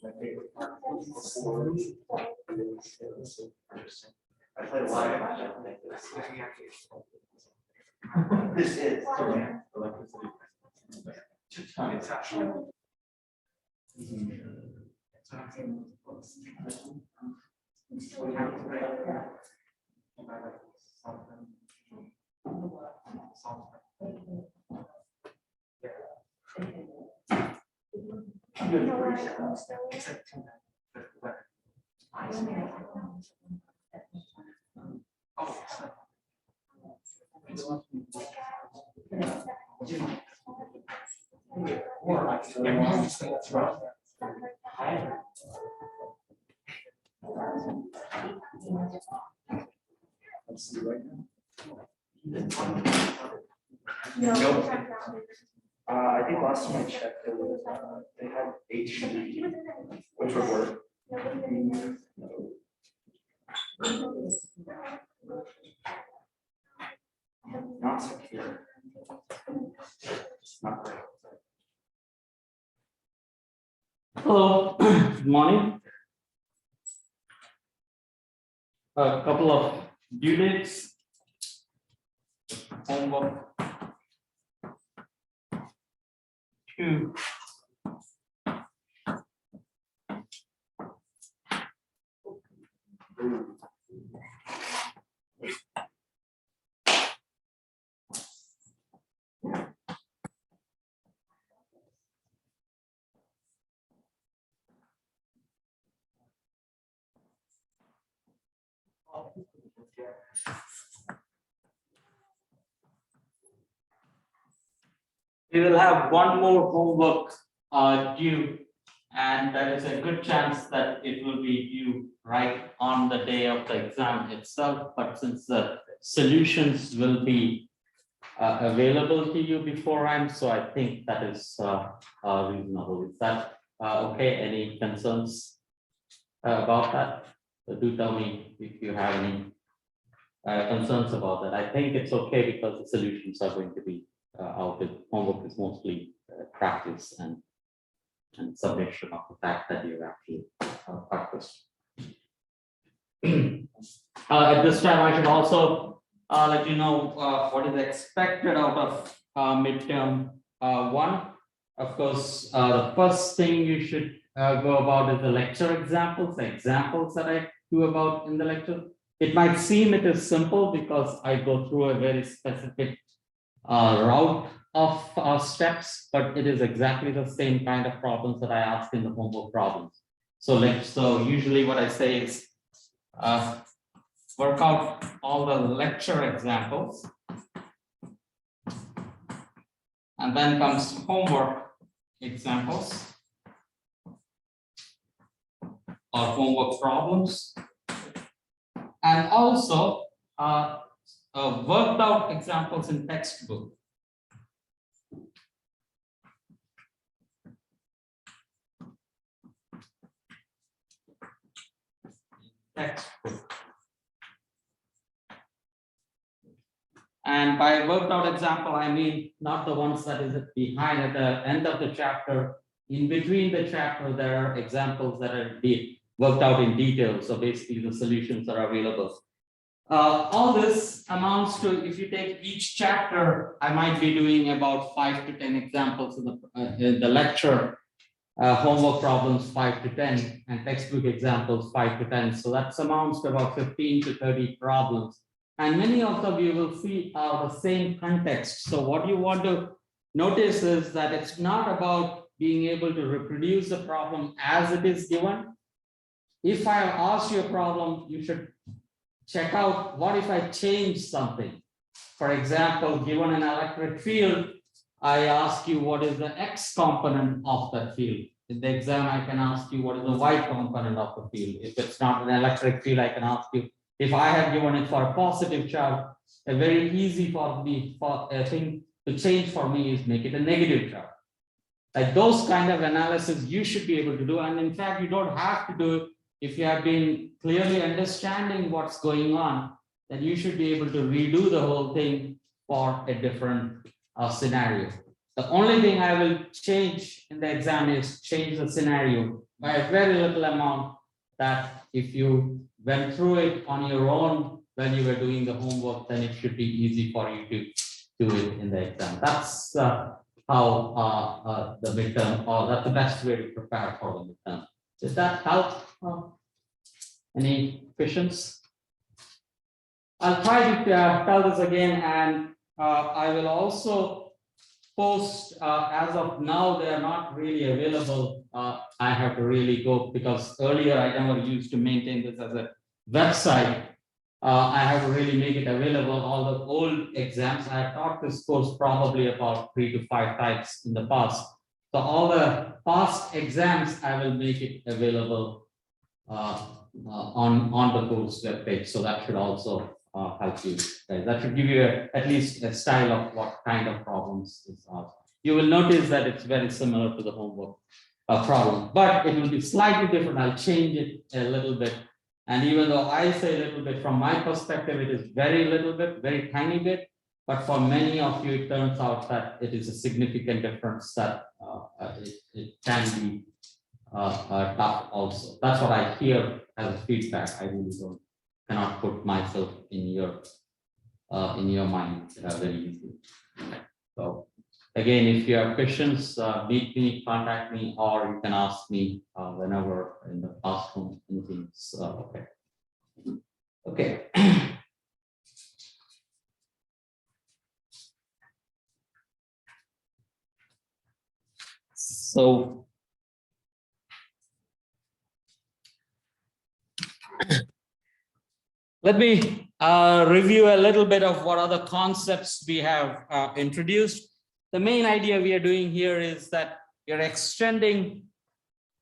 I play a lot of this is electricity. It's actually. Let's see right now. Nope. I think last time I checked, it was, they had HTTP, which would work. Not secure. It's not great. Hello, good morning. A couple of due dates, homework 2. We will have one more homework due, and there is a good chance that it will be due right on the day of the exam itself. But since the solutions will be available to you beforehand, so I think that is reasonable. Is that okay? Any concerns about that? So do tell me if you have any concerns about that. I think it's okay because the solutions are going to be out. The homework is mostly practice and submission of the fact that you actually practice. At this time, I should also let you know what is expected out of midterm 1. Of course, the first thing you should go about is the lecture examples, the examples that I do about in the lecture. It might seem it is simple because I go through a very specific route of steps, but it is exactly the same kind of problems that I ask in the homework problems. So usually what I say is work out all the lecture examples, and then comes homework examples or homework problems, and also worked out examples in textbook. And by worked out example, I mean not the ones that is behind at the end of the chapter. In between the chapter, there are examples that are worked out in detail. So basically the solutions are available. All this amounts to, if you take each chapter, I might be doing about 5 to 10 examples in the lecture. Homework problems 5 to 10 and textbook examples 5 to 10. So that amounts to about 15 to 30 problems. And many of them you will see are the same context. So what you want to notice is that it's not about being able to reproduce the problem as it is given. If I ask you a problem, you should check out what if I change something. For example, given an electric field, I ask you what is the X component of that field. In the exam, I can ask you what is the Y component of the field. If it's not an electric field, I can ask you, if I have given it for a positive charge, a very easy thing to change for me is make it a negative charge. Like those kind of analysis you should be able to do. And in fact, you don't have to do it if you have been clearly understanding what's going on, then you should be able to redo the whole thing for a different scenario. The only thing I will change in the exam is change the scenario by a very little amount, that if you went through it on your own when you were doing the homework, then it should be easy for you to do it in the exam. That's how the midterm, or that's the best way to prepare for the midterm. Does that help? Any questions? I'll try to tell this again, and I will also post, as of now, they are not really available. I have to really go, because earlier I never used to maintain this as a website. I have to really make it available, all the old exams. I have taught this course probably about 3 to 5 times in the past. So all the past exams, I will make it available on the course webpage. So that should also help you guys. That should give you at least a style of what kind of problems is asked. You will notice that it's very similar to the homework problem, but it will be slightly different. I'll change it a little bit. And even though I say a little bit, from my perspective, it is very little bit, very tiny bit, but for many of you, it turns out that it is a significant difference, that it can be tough also. That's what I hear as feedback. I really cannot put myself in your mind very easily. So again, if you have questions, meet me, contact me, or you can ask me whenever in the classroom. Anything's okay. Okay. So let me review a little bit of what other concepts we have introduced. The main idea we are doing here is that you're extending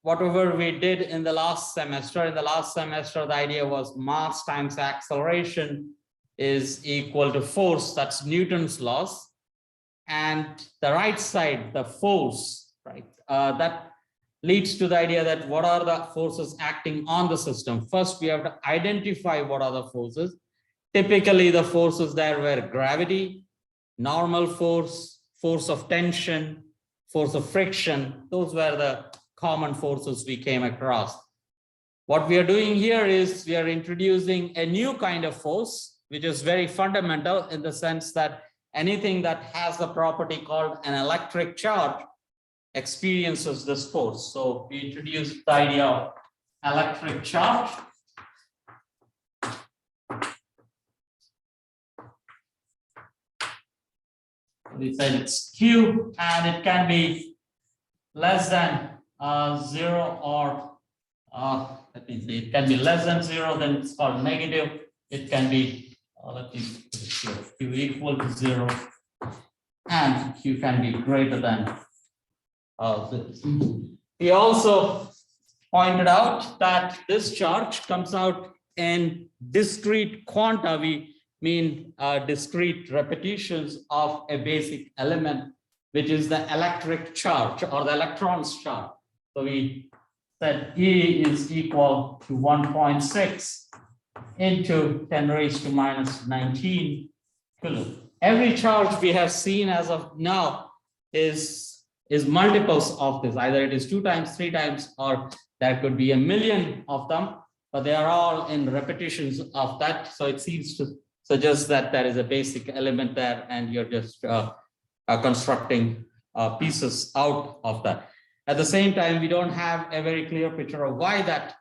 whatever we did in the last semester. In the last semester, the idea was mass times acceleration is equal to force. That's Newton's laws. And the right side, the force, right? That leads to the idea that what are the forces acting on the system. First, we have to identify what are the forces. Typically, the forces there were gravity, normal force, force of tension, force of friction. Those were the common forces we came across. What we are doing here is we are introducing a new kind of force, which is very fundamental in the sense that anything that has the property called an electric charge experiences this force. So we introduced the idea of electric charge. We said it's Q, and it can be less than 0, or let me see, it can be less than 0, then it's called negative. It can be, let me put it here, Q equal to 0, and Q can be greater than this. We also pointed out that this charge comes out in discrete quanta. We mean discrete repetitions of a basic element, which is the electric charge or the electron's charge. So we said E is equal to 1.6 into 10 raised to minus 19 coulomb. Every charge we have seen as of now is multiples of this. Either it is 2 times, 3 times, or there could be a million of them, but they are all in repetitions of that. So it seems to suggest that there is a basic element there, and you're just constructing pieces out of that. At the same time, we don't have a very clear picture of why that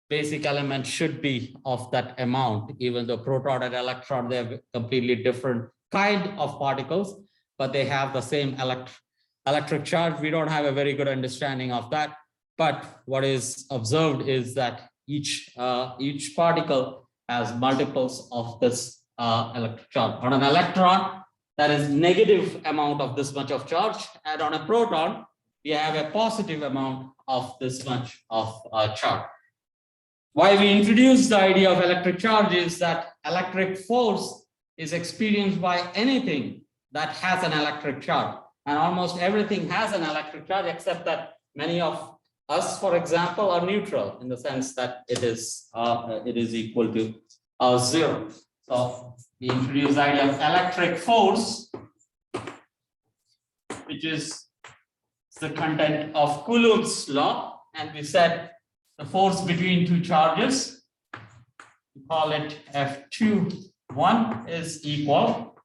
basic element should be of that amount, even though proton and electron, they have completely different kind of particles, but they have the same electric charge. We don't have a very good understanding of that. But what is observed is that each particle has multiples of this electric charge. On an electron, there is negative amount of this much of charge, and on a proton, we have a positive amount of this much of charge. Why we introduced the idea of electric charge is that electric force is experienced by anything that has an electric charge, and almost everything has an electric charge, except that many of us, for example, are neutral in the sense that it is equal to 0. So we introduce the idea of electric force, which is the content of Coulomb's law. And we said the force between two charges, we call it F21, is equal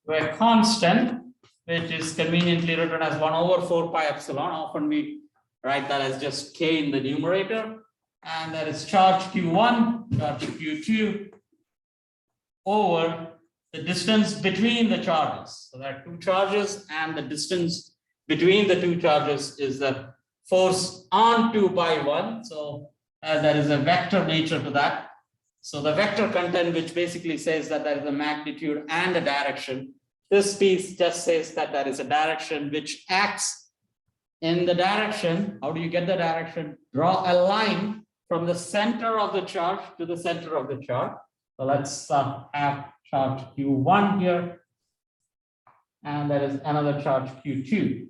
to a constant, which is conveniently written as 1 over 4 pi epsilon. Often we write that as just K in the numerator. And that is charge Q1, charge Q2 over the distance between the charges. So there are two charges, and the distance between the two charges is the force on 2 by 1. So there is a vector nature to that. So the vector content, which basically says that there is a magnitude and a direction. This piece just says that there is a direction which acts in the direction. How do you get the direction? Draw a line from the center of the charge to the center of the charge. So let's have charge Q1 here, and there is another charge Q2.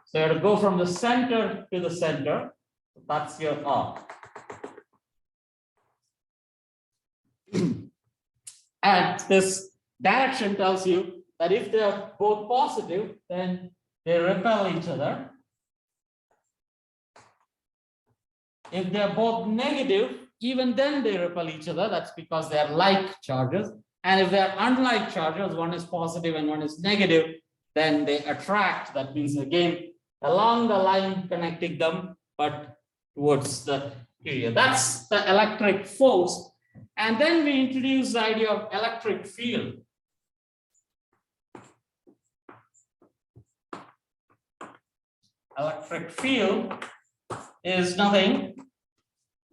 So you have to go from the center to the center. That's your arc. And this direction tells you that if they are both positive, then they repel each other. If they are both negative, even then they repel each other. That's because they are like charges. And if they are unlike charges, one is positive and one is negative, then they attract. That means again, along the line connecting them, but towards the area. That's the electric force. And then we introduce the idea of electric field. Electric field is nothing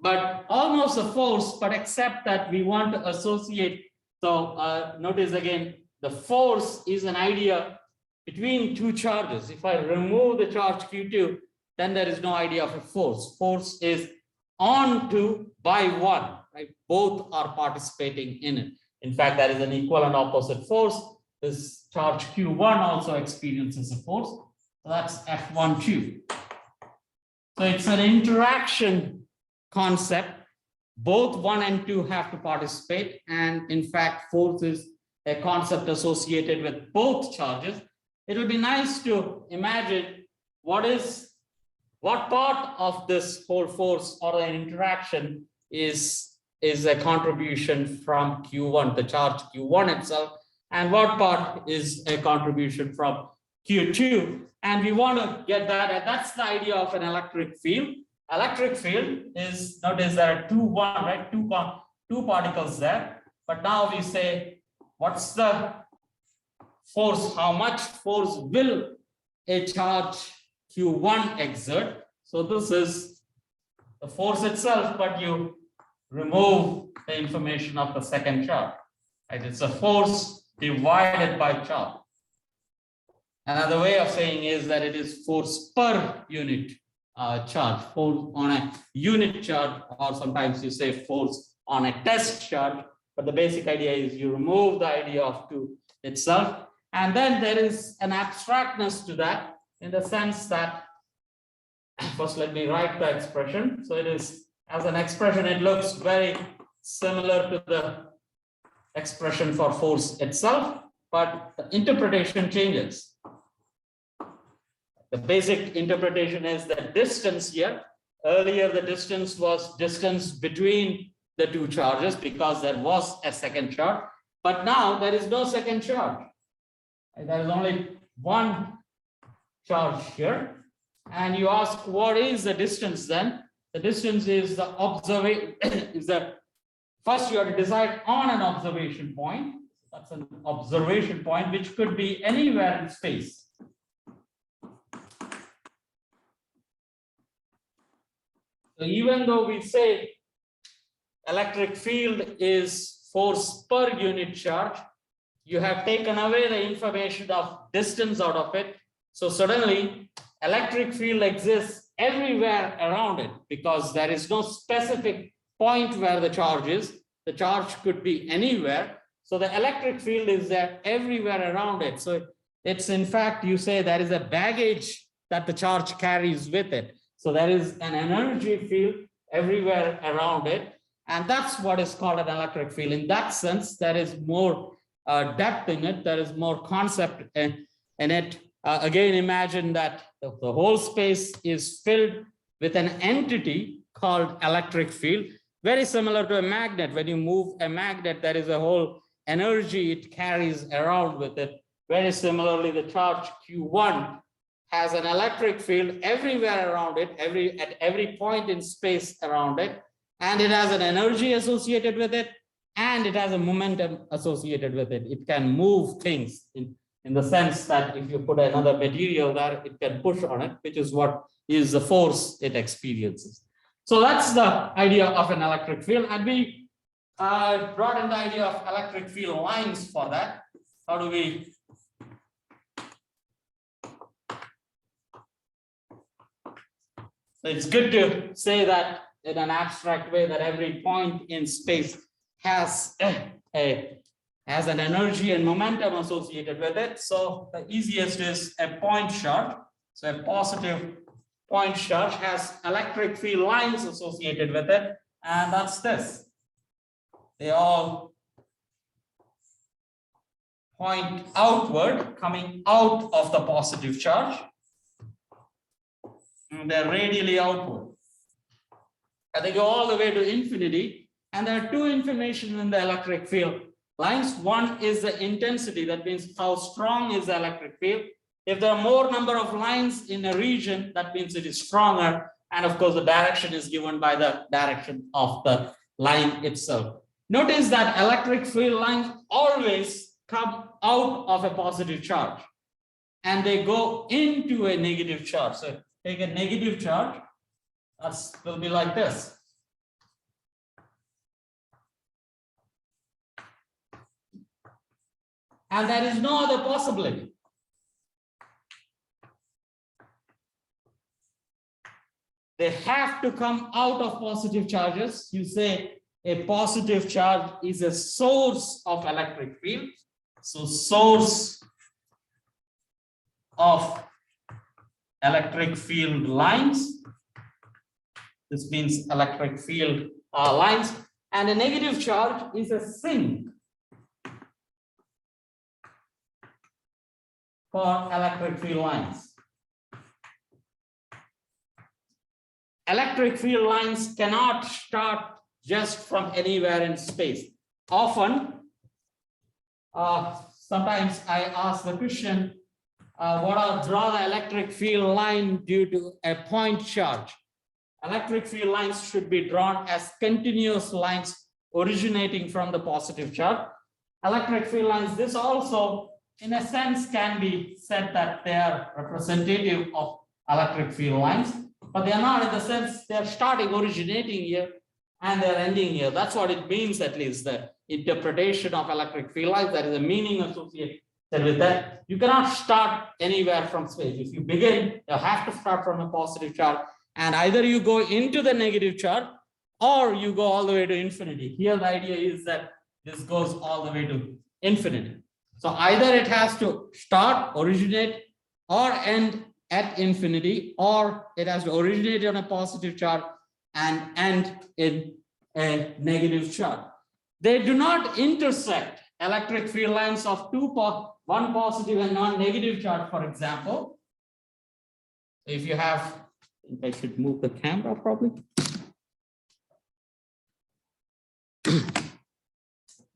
but almost a force, but except that we want to associate. So notice again, the force is an idea between two charges. If I remove the charge Q2, then there is no idea of a force. Force is on 2 by 1, right? Both are participating in it. In fact, there is an equal and opposite force. This charge Q1 also experiences a force. So that's F12. So it's an interaction concept. Both 1 and 2 have to participate. And in fact, force is a concept associated with both charges. It will be nice to imagine what part of this whole force or an interaction is a contribution from Q1, the charge Q1 itself, and what part is a contribution from Q2. And we want to get that, and that's the idea of an electric field. Electric field is, notice there are two particles there, but now we say, what's the force? How much force will a charge Q1 exert? So this is the force itself, but you remove the information of the second charge. Right? It's a force divided by charge. Another way of saying is that it is force per unit charge, force on a unit charge, or sometimes you say force on a test charge. But the basic idea is you remove the idea of 2 itself. And then there is an abstractness to that in the sense that, first let me write the expression. So it is, as an expression, it looks very similar to the expression for force itself, but the interpretation changes. The basic interpretation is the distance here. Earlier, the distance was distance between the two charges because there was a second charge, but now there is no second charge. There is only one charge here. And you ask, what is the distance then? The distance is the observation, first you have to decide on an observation point. That's an observation point, which could be anywhere in space. So even though we say electric field is force per unit charge, you have taken away the information of distance out of it. So suddenly electric field exists everywhere around it because there is no specific point where the charge is. The charge could be anywhere. So the electric field is there everywhere around it. So it's, in fact, you say there is a baggage that the charge carries with it. So there is an energy field everywhere around it. And that's what is called an electric field. In that sense, there is more depth in it. There is more concept in it. Again, imagine that the whole space is filled with an entity called electric field, very similar to a magnet. When you move a magnet, there is a whole energy it carries around with it. Very similarly, the charge Q1 has an electric field everywhere around it, at every point in space around it, and it has an energy associated with it, and it has a momentum associated with it. It can move things in the sense that if you put another material there, it can push on it, which is what is the force it experiences. So that's the idea of an electric field, and we brought in the idea of electric field lines for that. How do we? So it's good to say that in an abstract way that every point in space has an energy and momentum associated with it. So the easiest is a point charge. So a positive point charge has electric field lines associated with it, and that's this. They all point outward, coming out of the positive charge. And they're radially outward. And they go all the way to infinity. And there are two information in the electric field lines. One is the intensity, that means how strong is the electric field. If there are more number of lines in a region, that means it is stronger. And of course, the direction is given by the direction of the line itself. Notice that electric field lines always come out of a positive charge and they go into a negative charge. So take a negative charge, that will be like this. And there is no other possibility. They have to come out of positive charges. You say a positive charge is a source of electric field. So source of electric field lines. This means electric field lines. And a negative charge is a sink for electric field lines. Electric field lines cannot start just from anywhere in space. Often, sometimes I ask the question, draw the electric field line due to a point charge. Electric field lines should be drawn as continuous lines originating from the positive charge. Electric field lines, this also, in a sense, can be said that they are representative of electric field lines, but they are not in the sense they are originating here and they're ending here. That's what it means, at least the interpretation of electric field lines. There is a meaning associated with that. You cannot start anywhere from space. If you begin, you have to start from a positive charge, and either you go into the negative charge or you go all the way to infinity. Here, the idea is that this goes all the way to infinity. So either it has to start, originate, or end at infinity, or it has to originate on a positive charge and end in a negative charge. They do not intersect. Electric field lines of one positive and one negative charge, for example. If you have, I should move the camera probably.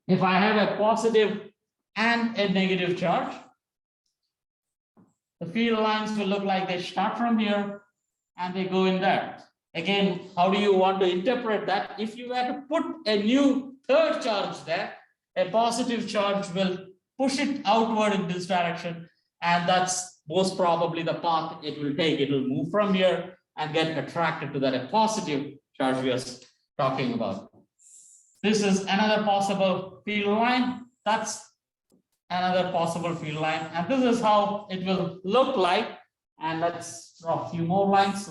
If I have a positive and a negative charge, the field lines will look like they start from here and they go in there. Again, how do you want to interpret that? If you were to put a new third charge there, a positive charge will push it outward in this direction, and that's most probably the path it will take. It will move from here and get attracted to that a positive charge we are talking about. This is another possible field line. That's another possible field line, and this is how it will look like. And let's draw a few more lines.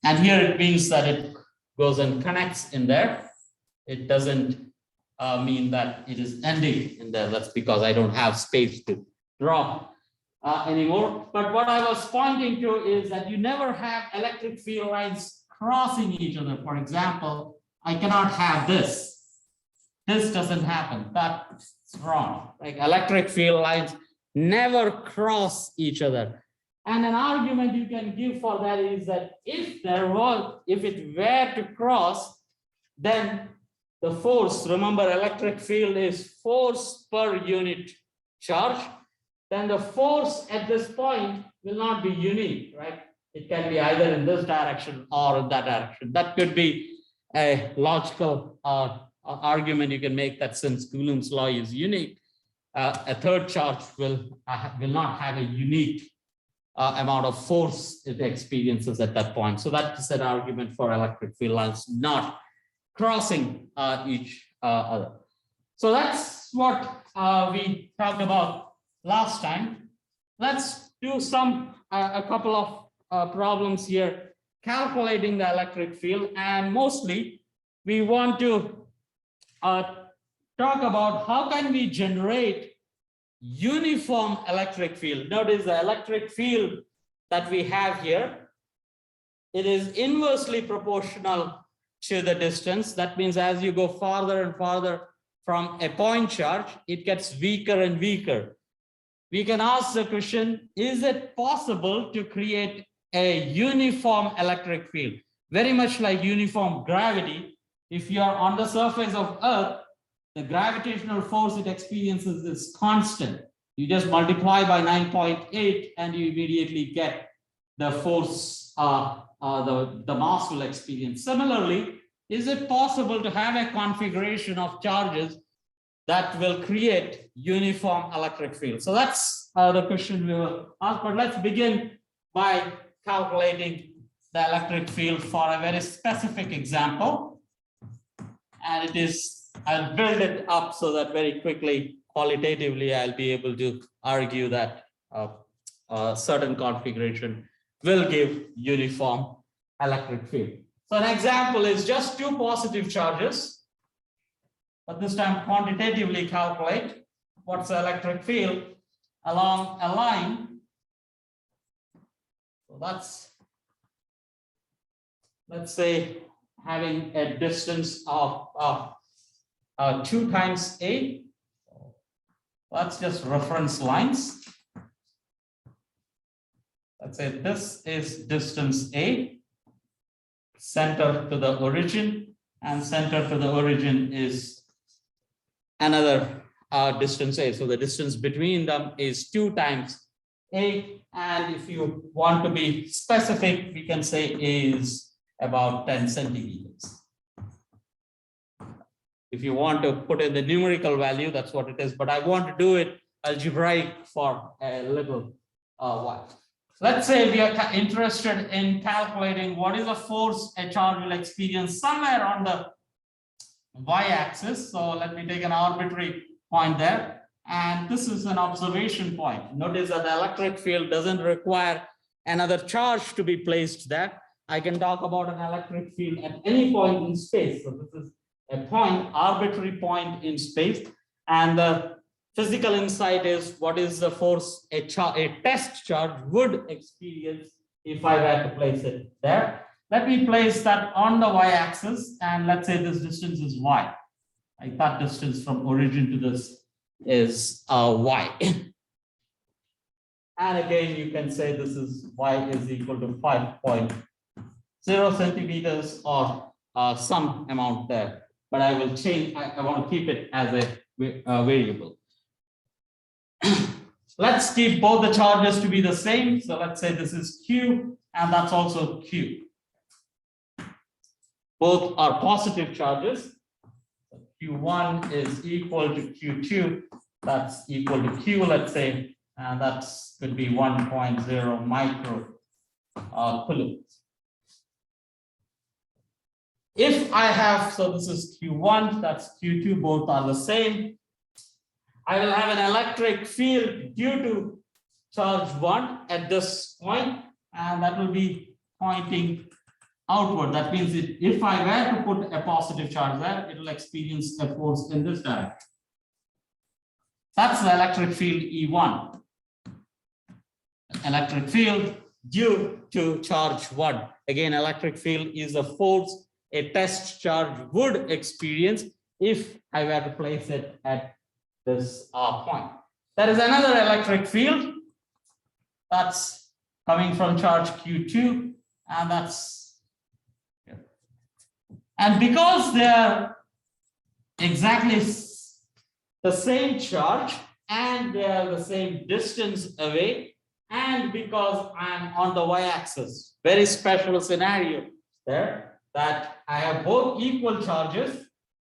And here it means that it goes and connects in there. It doesn't mean that it is ending in there. That's because I don't have space to draw anymore. But what I was pointing to is that you never have electric field lines crossing each other. For example, I cannot have this. This doesn't happen. That's wrong. Like electric field lines never cross each other. And an argument you can give for that is that if it were to cross, then the force, remember electric field is force per unit charge, then the force at this point will not be unique, right? It can be either in this direction or in that direction. That could be a logical argument you can make, that since Coulomb's law is unique, a third charge will not have a unique amount of force it experiences at that point. So that is an argument for electric field lines not crossing each other. So that's what we talked about last time. Let's do a couple of problems here calculating the electric field, and mostly we want to talk about how can we generate uniform electric field. Notice the electric field that we have here, it is inversely proportional to the distance. That means as you go farther and farther from a point charge, it gets weaker and weaker. We can ask the question, is it possible to create a uniform electric field? Very much like uniform gravity. If you are on the surface of Earth, the gravitational force it experiences is constant. You just multiply by 9.8 and you immediately get the force, the mass will experience. Similarly, is it possible to have a configuration of charges that will create uniform electric field? So that's the question we will ask, but let's begin by calculating the electric field for a very specific example. And it is, I'll build it up so that very quickly, qualitatively, I'll be able to argue that a certain configuration will give uniform electric field. So an example is just two positive charges, but this time quantitatively calculate what's the electric field along a line. So that's, let's say, having a distance of 2 times A. That's just reference lines. Let's say this is distance A, center to the origin, and center to the origin is another distance A. So the distance between them is 2 times A. And if you want to be specific, we can say A is about 10 centimeters. If you want to put in the numerical value, that's what it is. But I want to do it algebraic for a little while. Let's say we are interested in calculating what is the force a charge will experience somewhere on the y-axis. So let me take an arbitrary point there. And this is an observation point. Notice that the electric field doesn't require another charge to be placed there. I can talk about an electric field at any point in space. So this is a point, arbitrary point in space. And the physical insight is what is the force a test charge would experience if I were to place it there. Let me place that on the y-axis, and let's say this distance is y. Like that distance from origin to this is y. And again, you can say this is y is equal to 5.0 centimeters or some amount there. But I will change, I want to keep it as a variable. Let's keep both the charges to be the same. So let's say this is Q and that's also Q. Both are positive charges. Q1 is equal to Q2. That's equal to Q, let's say, and that's could be 1.0 micro coulombs. If I have, so this is Q1, that's Q2, both are the same. I will have an electric field due to charge 1 at this point, and that will be pointing outward. That means if I were to put a positive charge there, it will experience a force in this direction. That's the electric field E1. Electric field due to charge 1. Again, electric field is a force a test charge would experience if I were to place it at this point. There is another electric field that's coming from charge Q2, and that's here. And because they are exactly the same charge and they are the same distance away, and because I'm on the y-axis, very special scenario there, that I have both equal charges,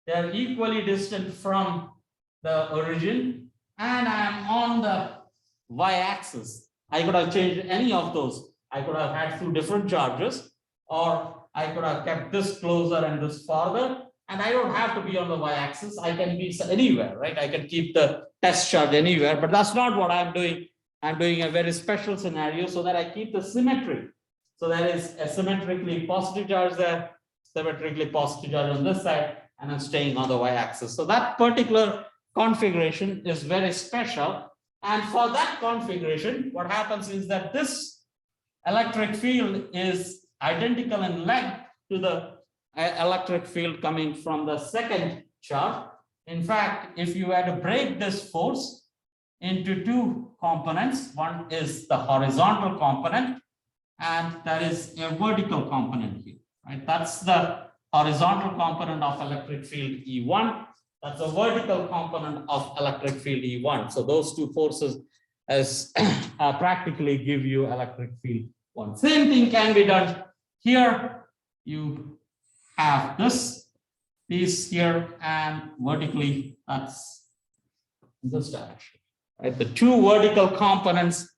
they are equally distant from the origin, and I am on the y-axis. I could have changed any of those. I could have had two different charges, or I could have kept this closer and this farther, and I don't have to be on the y-axis. I can be anywhere, right? I can keep the test charge anywhere, but that's not what I'm doing. I'm doing a very special scenario so that I keep the symmetry. So there is a symmetrically positive charge there, symmetrically positive charge on this side, and I'm staying on the y-axis. So that particular configuration is very special. And for that configuration, what happens is that this electric field is identical in length to the electric field coming from the second charge. In fact, if you were to break this force into two components, one is the horizontal component and there is a vertical component here, right? That's the horizontal component of electric field E1. That's the vertical component of electric field E1. So those two forces as practically give you electric field 1. Same thing can be done here. You have this piece here, and vertically that's this direction, right? The two vertical components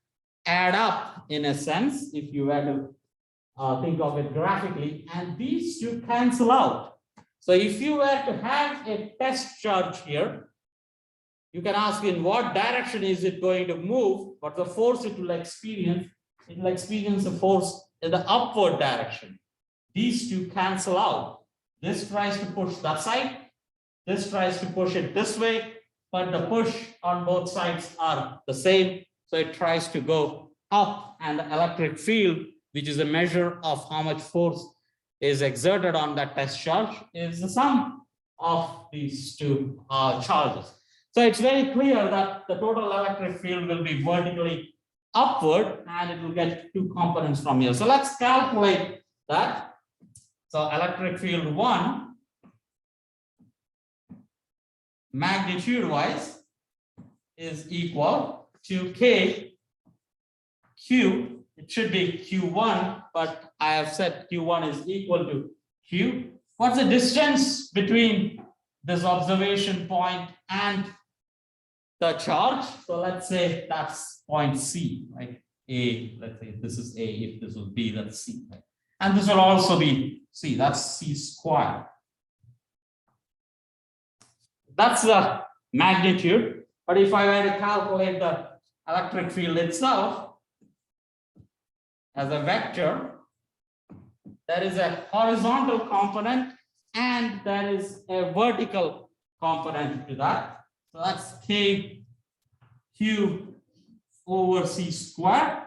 add up in a sense, if you were to think of it graphically, and these two cancel out. So if you were to have a test charge here, you can ask in what direction is it going to move, but the force it will experience a force in the upward direction. These two cancel out. This tries to push that side, this tries to push it this way, but the push on both sides are the same. So it tries to go up, and the electric field, which is a measure of how much force is exerted on that test charge, is the sum of these two charges. So it's very clear that the total electric field will be vertically upward, and it will get two components from here. So let's calculate that. So electric field 1, magnitude wise, is equal to K Q. It should be Q1, but I have said Q1 is equal to Q. What's the distance between this observation point and the charge? So let's say that's point C, right? A, let's say this is A, if this was B, that's C, right? And this will also be C, that's C squared. That's the magnitude. But if I were to calculate the electric field itself as a vector, there is a horizontal component and there is a vertical component to that. So that's K Q over C squared,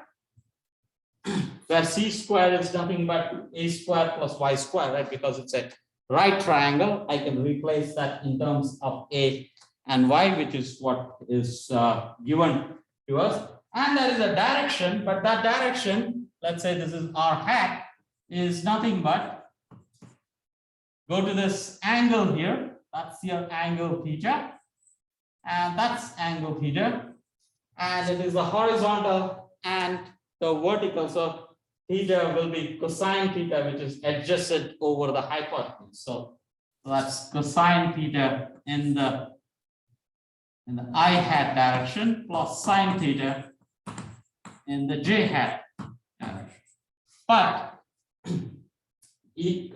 where C squared is nothing but A squared plus Y squared, right? Because it's a right triangle, I can replace that in terms of A and Y, which is what is given to us. And there is a direction, but that direction, let's say this is R hat, is nothing but go to this angle here. That's your angle theta, and that's angle theta, and it is the horizontal and the vertical. So theta will be cosine theta, which is adjusted over the hypotenuse. So that's cosine theta in the I hat direction plus sine theta in the j hat direction. But the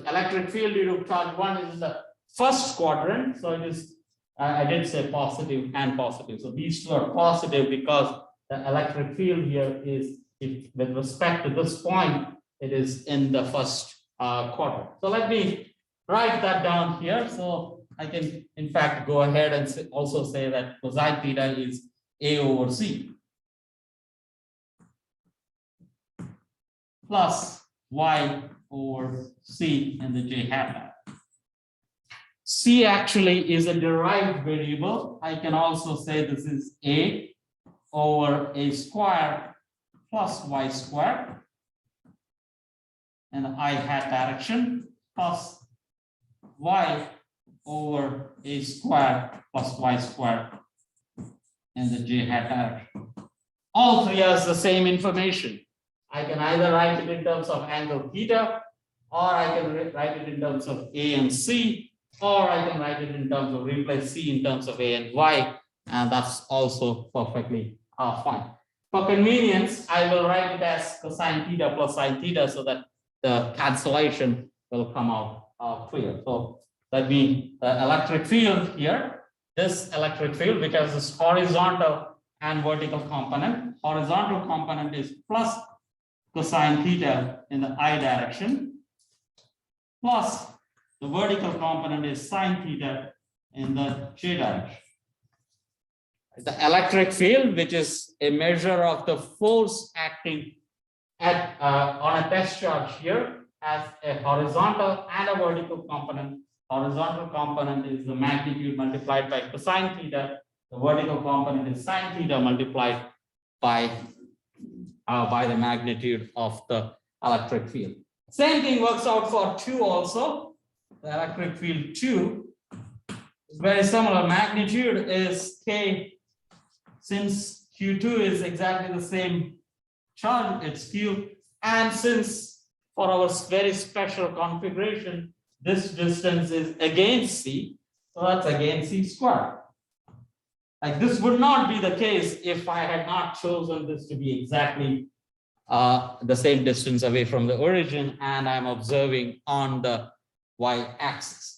electric field due to charge 1 is in the first quadrant, so it is I did say positive and positive. So these two are positive because the electric field here is, if with respect to this point, it is in the first quadrant. So let me write that down here. So I can in fact go ahead and also say that cosine theta is A over C plus Y over C in the j hat. C actually is a derived variable. I can also say this is A over A squared plus Y squared in the I hat direction plus Y over A squared plus Y squared in the j hat direction. All three has the same information. I can either write it in terms of angle theta, or I can write it in terms of A and C, or I can write it in terms of replace C in terms of A and Y, and that's also perfectly fine. For convenience, I will write it as cosine theta plus sine theta so that the cancellation will come out clear. So that means the electric field here, this electric field, because it's horizontal and vertical component, horizontal component is plus cosine theta in the I direction, plus the vertical component is sine theta in the j direction. The electric field, which is a measure of the force acting at on a test charge here, has a horizontal and a vertical component. Horizontal component is the magnitude multiplied by cosine theta. The vertical component is sine theta multiplied by the magnitude of the electric field. Same thing works out for 2 also. The electric field 2 is very similar. Magnitude is K. Since Q2 is exactly the same charge, it's Q. And since for our very special configuration, this distance is against C, so that's again C squared. Like this would not be the case if I had not chosen this to be exactly the same distance away from the origin, and I'm observing on the y-axis.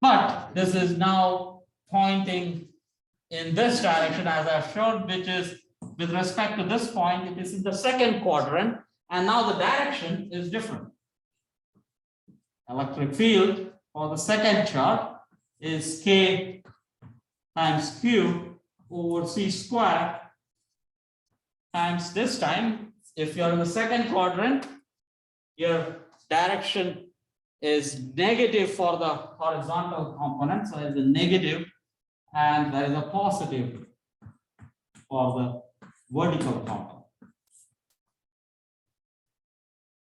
But this is now pointing in this direction, as I've shown, which is with respect to this point, it is in the second quadrant, and now the direction is different. Electric field for the second chart is K times Q over C squared times this time. If you're in the second quadrant, your direction is negative for the horizontal component, so there's a negative, and there is a positive for the vertical component.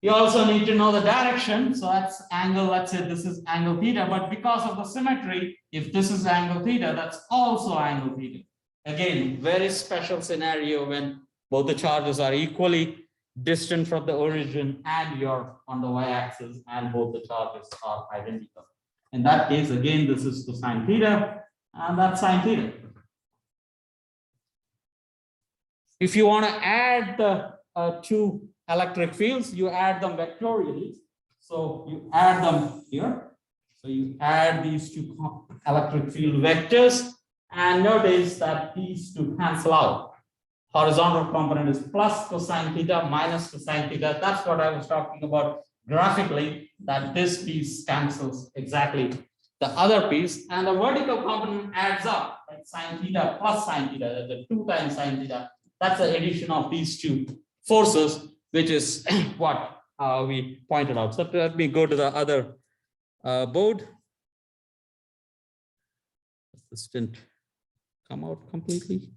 You also need to know the direction, so that's angle, let's say this is angle theta, but because of the symmetry, if this is angle theta, that's also angle theta. Again, very special scenario when both the charges are equally distant from the origin and you're on the y-axis and both the charges are identical. In that case, again, this is cosine theta and that's sine theta. If you want to add the two electric fields, you add them vectorially. So you add them here. So you add these two electric field vectors and notice that these two cancel out. Horizontal component is plus cosine theta minus cosine theta. That's what I was talking about graphically, that this piece cancels exactly the other piece, and the vertical component adds up, like sine theta plus sine theta, the 2 times sine theta. That's the addition of these two forces, which is what we pointed out. So let me go to the other board. This didn't come out completely.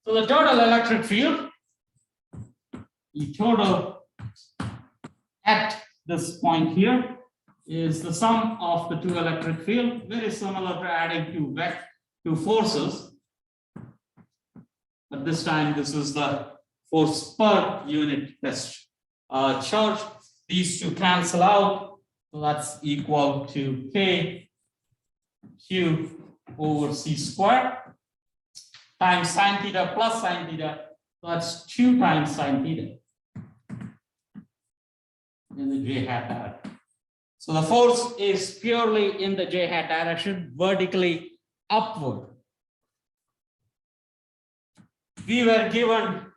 So the total electric field, the total at this point here is the sum of the two electric field, very similar to adding two forces. But this time, this is the force per unit test charge. These two cancel out, so that's equal to K Q over C squared times sine theta plus sine theta. So that's 2 times sine theta in the j hat direction. So the force is purely in the j hat direction, vertically upward. We were given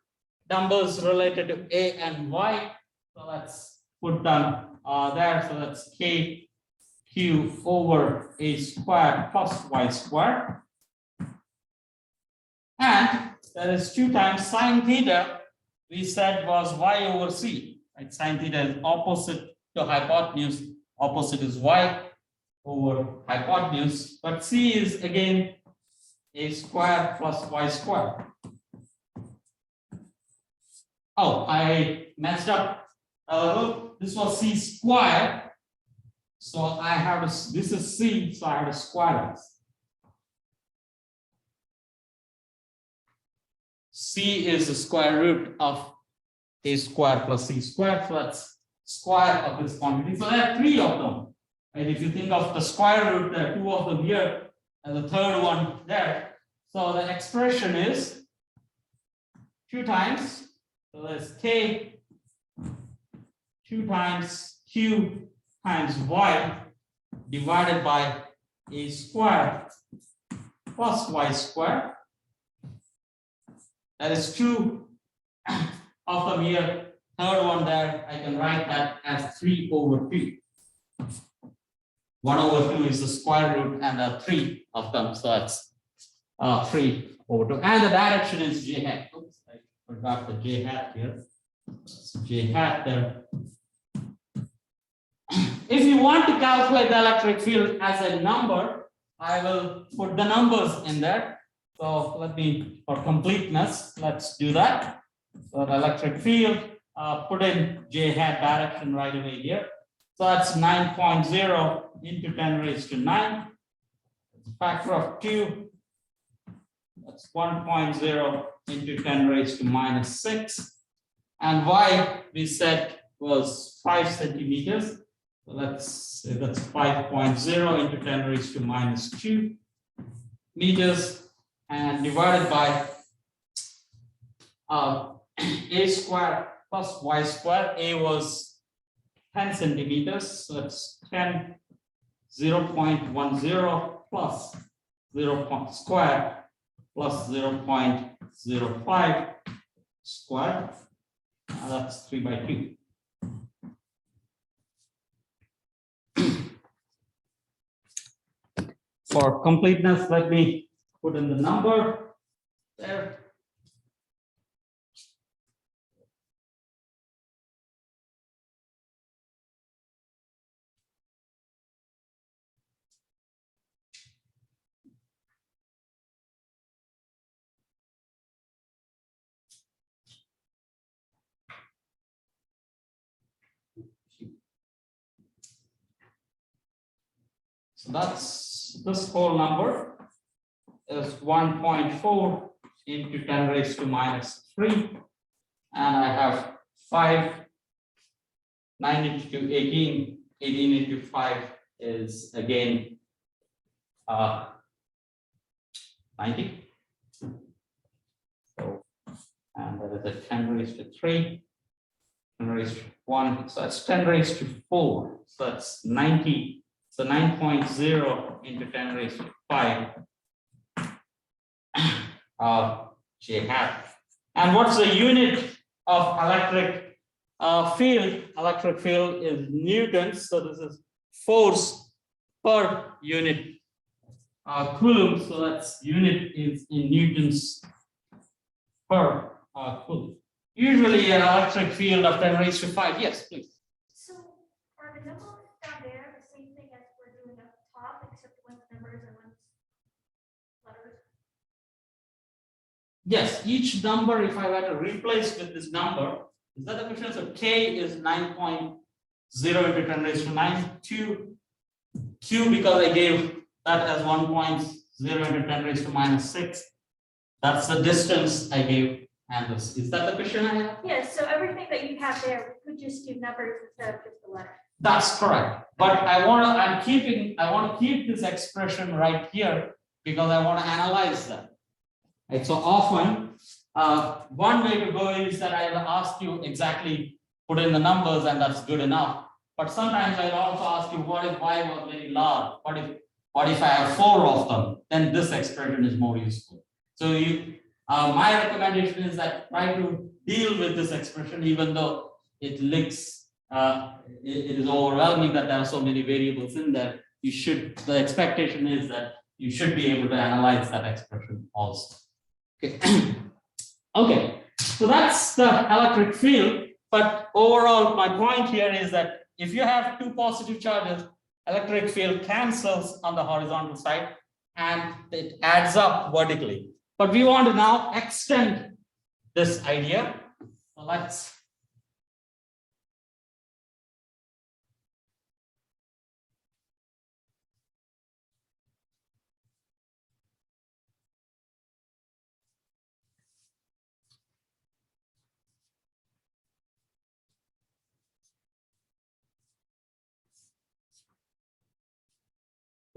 numbers related to A and Y. So let's put them there. So that's K q over a squared plus y squared. And that is 2 times sine theta, we said was y over c. Right? Sine theta is opposite to hypotenuse, opposite is y over hypotenuse, but c is again a square plus y square. Oh, I messed up. This was c squared. So I have to, this is c, so I have to square this. C is the square root of a square plus c squared, so that's square of this quantity. So there are 3 of them. And if you think of the square root, there are 2 of them here, and the third one there. So the expression is 2 times, so that's k 2 times q times y divided by a square plus y square. That is 2 of them here. Third one there, I can write that as 3 over 2. 1 over 2 is the square root, and 3 of them, so that's 3 over 2. And the direction is j hat. Oops, I forgot the j hat here. So j hat there. If you want to calculate the electric field as a number, I will put the numbers in there. So let me, for completeness, let's do that. So the electric field, put in j hat direction right away here. So that's 9.0 into 10 raised to 9. It's a factor of 2. That's 1.0 into 10 raised to minus 6. And y we said was 5 centimeters. So let's say that's 5.0 into 10 raised to minus 2 meters, and divided by a squared plus y squared. A was 10 centimeters, so it's 10, 0.10 plus 0 squared plus 0.05 squared. That's 3 by 2. For completeness, let me put in the number there. So that's this whole number is 1.4 into 10 raised to minus 3. And I have 5, 9 into 18, 18 into 5 is again 90. So, and that is a 10 raised to 3, 10 raised to 1. So that's 10 raised to 4. So that's 90. So 9.0 into 10 raised to 5 j hat. And what's the unit of electric field? Electric field is newtons. So this is force per unit coulomb. So that's unit is in newtons per coulomb. Usually an electric field of 10 raised to 5. Yes, please. So are the numbers down there the same thing as we're doing up top, except one's numbers and one's letters? Yes, each number, if I were to replace with this number, is that the question? So K is 9.0 into 10 raised to 9, 2 Q, because I gave that as 1.0 into 10 raised to minus 6. That's the distance I gave. And this, is that the question I have? Yes, so everything that you have there, we could just do numbers instead of just the letter. That's correct. But I want to keep this expression right here because I want to analyze that. Right, so often, one way to go is that I'll ask you exactly put in the numbers and that's good enough. But sometimes I'll also ask you what if y was very large? What if I have 4 of them? Then this expression is more useful. So my recommendation is that try to deal with this expression even though it looks it is overwhelming that there are so many variables in there. The expectation is that you should be able to analyze that expression also. Okay. Okay, so that's the electric field. But overall, my point here is that if you have two positive charges, electric field cancels on the horizontal side and it adds up vertically. But we want to now extend this idea. So let's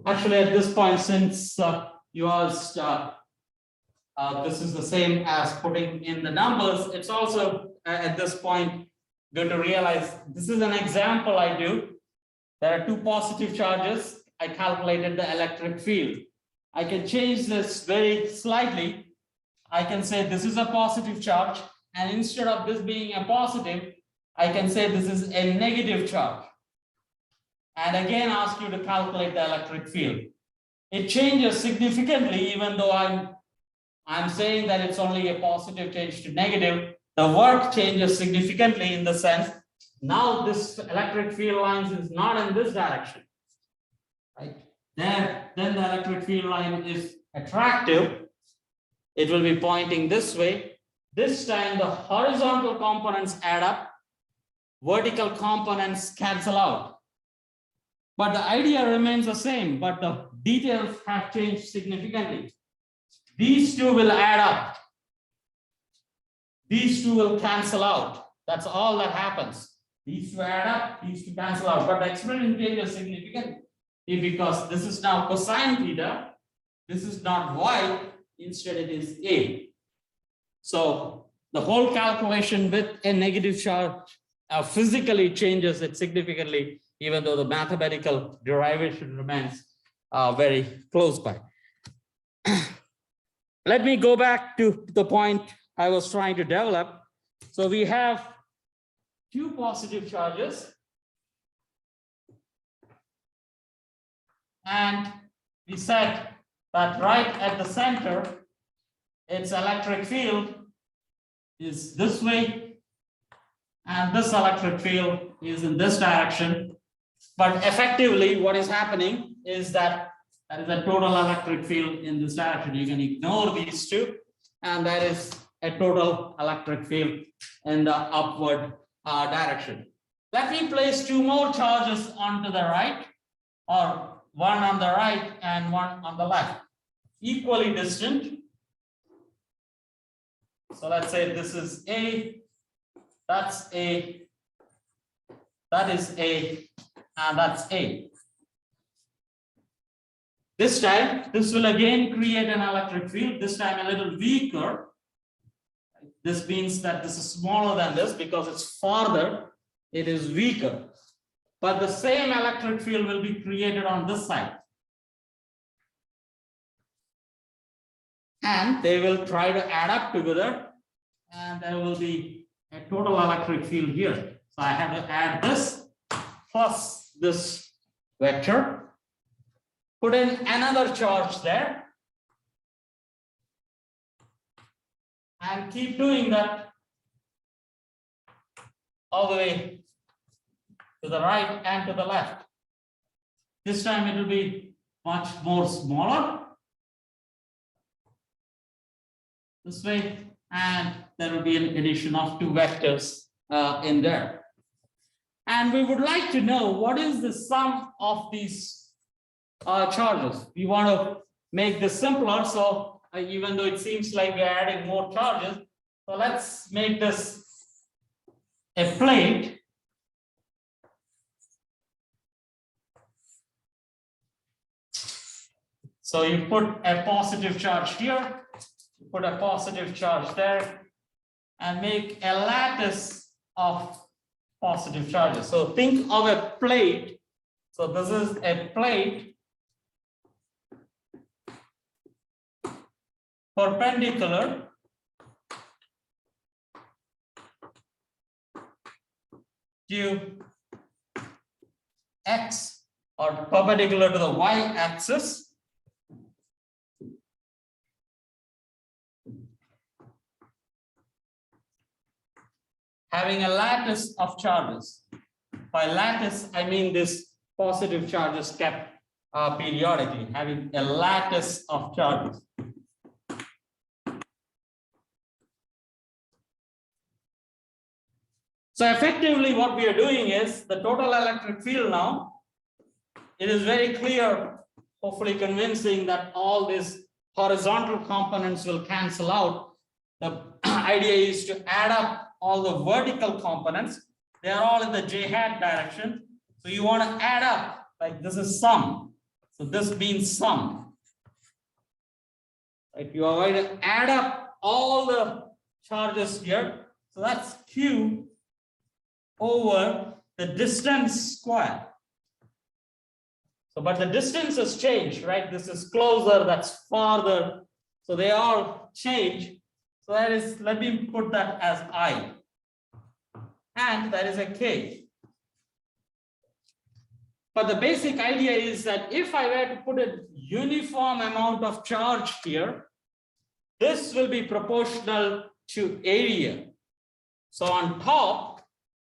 actually at this point, since you asked this is the same as putting in the numbers, it's also at this point good to realize this is an example I do. There are two positive charges. I calculated the electric field. I can change this very slightly. I can say this is a positive charge, and instead of this being a positive, I can say this is a negative charge. And again ask you to calculate the electric field. It changes significantly, even though I'm saying that it's only a positive change to negative. The work changes significantly in the sense now this electric field lines is not in this direction, right? Then the electric field line is attractive. It will be pointing this way. This time the horizontal components add up, vertical components cancel out. But the idea remains the same, but the details have changed significantly. These two will add up. These two will cancel out. That's all that happens. These two add up, these two cancel out. But the expression changes significantly because this is now cosine theta. This is not y, instead it is a. So the whole calculation with a negative charge physically changes it significantly, even though the mathematical derivation remains very close by. Let me go back to the point I was trying to develop. So we have two positive charges, and we said that right at the center, its electric field is this way, and this electric field is in this direction. But effectively, what is happening is that there is a total electric field in this direction. You can ignore these two, and there is a total electric field in the upward direction. Let me place two more charges onto the right, or one on the right and one on the left, equally distant. So let's say this is A, that's A, that is A, and that's A. This time, this will again create an electric field, this time a little weaker. This means that this is smaller than this because it's farther, it is weaker. But the same electric field will be created on this side. And they will try to add up together, and there will be a total electric field here. So I have to add this plus this vector, put in another charge there, and keep doing that all the way to the right and to the left. This time it will be much more smaller this way, and there will be an addition of two vectors in there. And we would like to know what is the sum of these charges. We want to make this simpler, so even though it seems like we're adding more charges, so let's make this a plate. So you put a positive charge here, you put a positive charge there, and make a lattice of positive charges. So think of a plate. So this is a plate perpendicular to X or perpendicular to the Y axis. Having a lattice of charges. By lattice, I mean this positive charges kept periodically, having a lattice of charges. So effectively what we are doing is the total electric field now, it is very clear, hopefully convincing that all these horizontal components will cancel out. The idea is to add up all the vertical components. They are all in the j hat direction. So you want to add up, like this is sum. So this means sum. Right? You are going to add up all the charges here. So that's Q over the distance square. So, but the distance has changed, right? This is closer, that's farther. So they all change. So that is, let me put that as I. And that is a K. But the basic idea is that if I were to put a uniform amount of charge here, this will be proportional to area. So on top,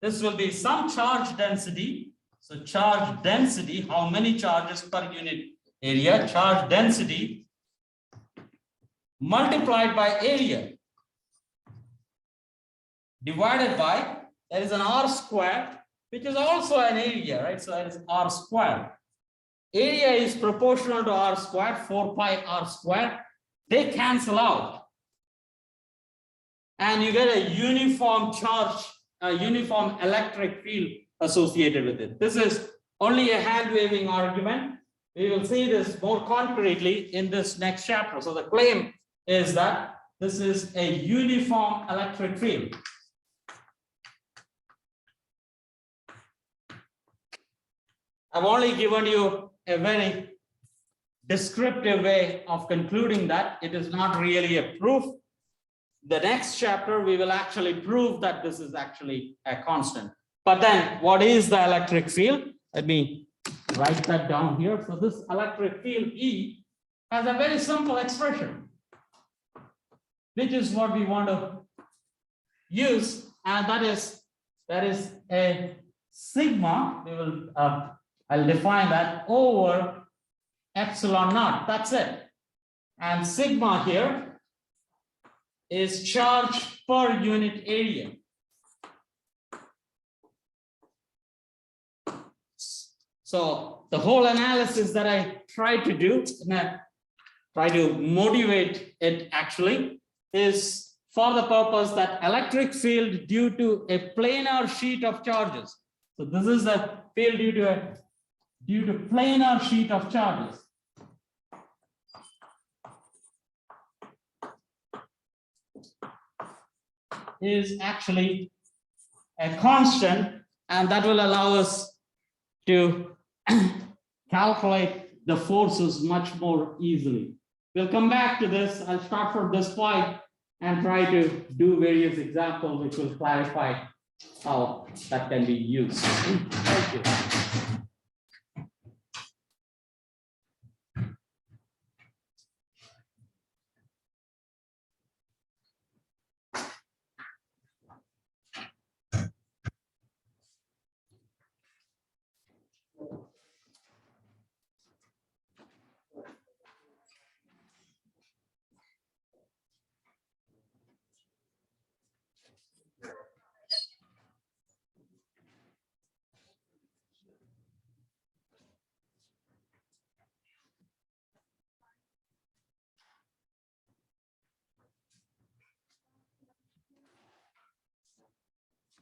this will be some charge density. So charge density, how many charges per unit area, charge density multiplied by area divided by, there is an R square, which is also an area, right? So that is R square. Area is proportional to R square, 4 pi R square. They cancel out. And you get a uniform charge, a uniform electric field associated with it. This is only a hand waving argument. We will see this more concretely in this next chapter. So the claim is that this is a uniform electric field. I've only given you a very descriptive way of concluding that. It is not really a proof. The next chapter, we will actually prove that this is actually a constant. But then what is the electric field? Let me write that down here. So this electric field E has a very simple expression, which is what we want to use. And that is a sigma. We will, I'll define that over epsilon naught. That's it. And sigma here is charge per unit area. So the whole analysis that I try to do, try to motivate it actually, is for the purpose that electric field due to a planar sheet of charges. So this is a field due to planar sheet of charges. Is actually a constant, and that will allow us to calculate the forces much more easily. We'll come back to this. I'll start from this point and try to do various examples which will clarify how that can be used. Thank you.